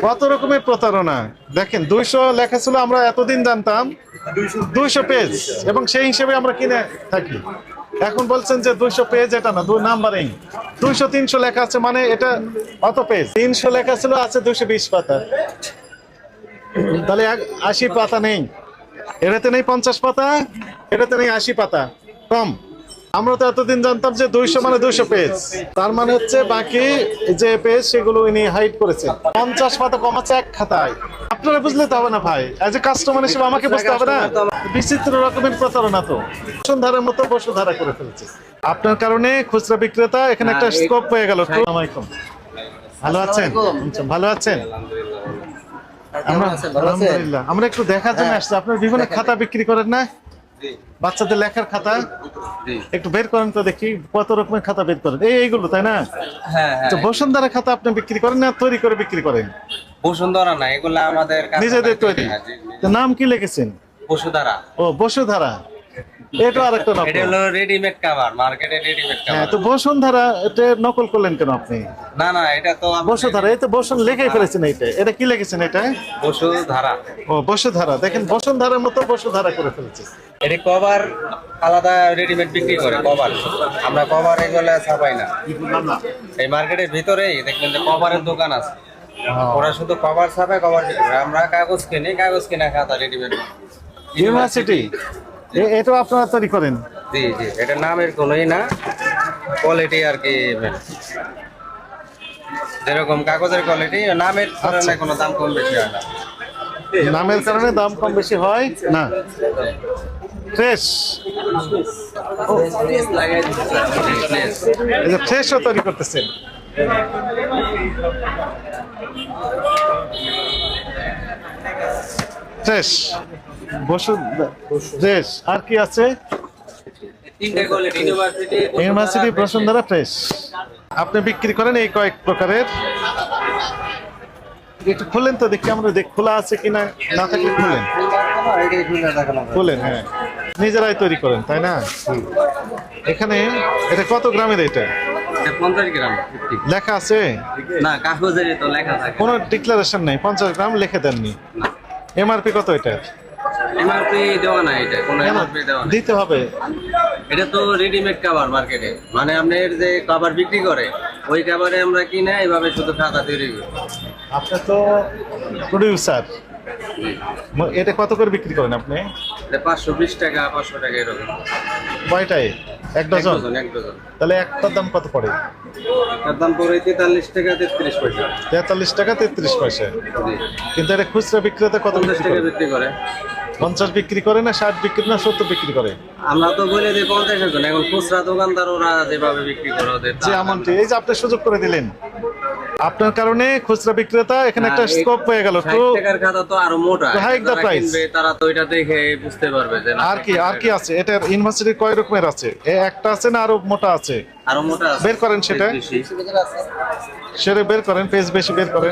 কত রকমের প্রতারণা দেখেন। 200 লেখা ছিল, আমরা এতদিন জানতাম 200 পেজ, এবং সেই হিসেবে আমরা কিনে থাকি। এখন বলছেন যে 200 পেজ, এটা না, 2 নাম্বারিং 200 300 লেখা আছে, মানে এটা অত পেজ। 300 লেখা ছিল, আছে 220 পাতা, তাহলে 80 পাতা নেই। এটাতে নেই 50 পাতা, এটাতে নেই 80 পাতা, কম। আমরা তো এতদিন জানতাম যে 200 মানে 200 পেজ, তার মানে হচ্ছে বাকি যে পেজ সেগুলো উনি হাইড করেছেন। 50 পাতা কম আছে এক খাতায়। আপনারা বুঝলে তো হবে না ভাই, এজ এ কাস্টমার হিসেবে আমাকে বুঝতে হবে না। বিচিত্র রকমের প্রতারণা তো, বসুন্ধরার মতো বসুন্ধরা করে ফেলছে। আপনার কারণে খুচরা বিক্রেতা এখানে একটা স্কোপ হয়ে গেল। আসসালামু আলাইকুম, ভালো আছেন? ভালো আছেন? আলহামদুলিল্লাহ। আমরা একটু দেখার জন্য আসছি, আপনার বিভিন্ন খাতা বিক্রি করেন না? বাচ্চাদের লেখার খাতা একটু বের করেন তো দেখি, কত রকমের খাতা বের করেন। এইগুলো তাই না? তো বসুন্ধরা খাতা আপনি বিক্রি করেন না তৈরি করে বিক্রি করেন? বসুন্ধরা না, এগুলো আমাদের নিজেদের তৈরি। তো নাম কি লিখেছেন? বসুধারা। ও বসুধারা, এটা আরেকটা নাম। এটা হলো রেডিমেড কভার, মার্কেটে রেডিমেড হ্যাঁ, কভার। তো বসুন্ধরা এটা নকল করলেন কেন আপনি? না না, এটা তো বসুধারা, এই তো বসুন লেখাই ফেলেছেন। এটা কি লিখেছেন এটা? বসুধারা। ও বসুধারা, দেখেন বসুন্ধরার মতো বসুধারা করে ফেলেছে। এটা কভার আলাদা রেডিমেড বিক্রি করে কভার। আমরা কভার এগুলো ছাপাই না। এই মার্কেটের ভিতরেই দেখবেন যে কভারের দোকান আছে, ওরা শুধু কভার ছাপায়, কভার বিক্রি করে। আমরা কাগজ কিনি, কাগজ কিনা খাতা রেডিমেড। ইউনিভার্সিটি এটাও আপনারা তৈরি করেন? জি জি, এটা নামের কোনোই না, কোয়ালিটি আর কি। যেরকম কাগজের কোয়ালিটি, নামের কারণে কোনো দাম কম বেশি হয় না। নামের কারণে দাম কম বেশি হয় না। ফ্রেশ, এই যে ফ্রেশও তৈরি করতেছেন। ফ্রেশ বসু, ফ্রেশ আর কি আছে? University, Bashundhara, fresh. আপনি বিক্রি করেন এই কয়েক প্রকারের। একটু খুলেন তো দেখি, আমরা দেখ খোলা আছে কিনা, না থাকলে খুলেন। খুলেন, হ্যাঁ। নিজেরাই তৈরি করেন তাই না? এখানে এটা কত গ্রামের? এটা 50 গ্রাম লেখা আছে না, কাগজের তো লেখা থাকে। কোনো ডিক্লারেশন নেই, 50 গ্রাম লিখে দেননি। না, এমআরপি কত এটা? এমআরপি দেওয়া না, এটা কোনো এমআরপি দেওয়া না। দিতে হবে। এটা তো রেডিমেড কভার মার্কেটে, মানে আপনার যে কভার বিক্রি করে ওই কভারে আমরা কিনে এইভাবে শুধু খাতা তৈরি করি। আপনি তো প্রোডিউসার, এটা কত করে বিক্রি করেন আপনি? 520 টাকা, 500 টাকা এরকম। কয়টায়? এক ডজন? এক ডজন। তাহলে একটার দাম কত পড়ে? তার দাম পড়ে 43 টাকা 33 পয়সা। 43 টাকা 33 পয়সা। কিন্তু এটা খুচরা বিক্রেতা কত 50 টাকা বিক্রি করে? 50 বিক্রি করে না 60 বিক্রি না 70 বিক্রি করে? আমরা তো বলে দিই 50 এর জন্য। এখন খুচরা দোকানদার ওরা যেভাবে বিক্রি করে ওদের যে এমনটি, এই যে আপনি সুযোগ করে দিলেন, আপনার কারণে খুচরা বিক্রেতা এখানে একটা স্কোপ হয়ে গেল। 60 টাকার খাতা তো আরো মোটা, হাইক দা প্রাইস। তারা তো এটা দেখে বুঝতে পারবে যে আর কি আর কি আছে? এটা ইউনিভার্সিটির কয় রকমের আছে? একটা আছে না আরো মোটা আছে? আরো মোটা আছে। বের করেন সেটা, সেটা বের করেন, পেজ বেশি বের করেন।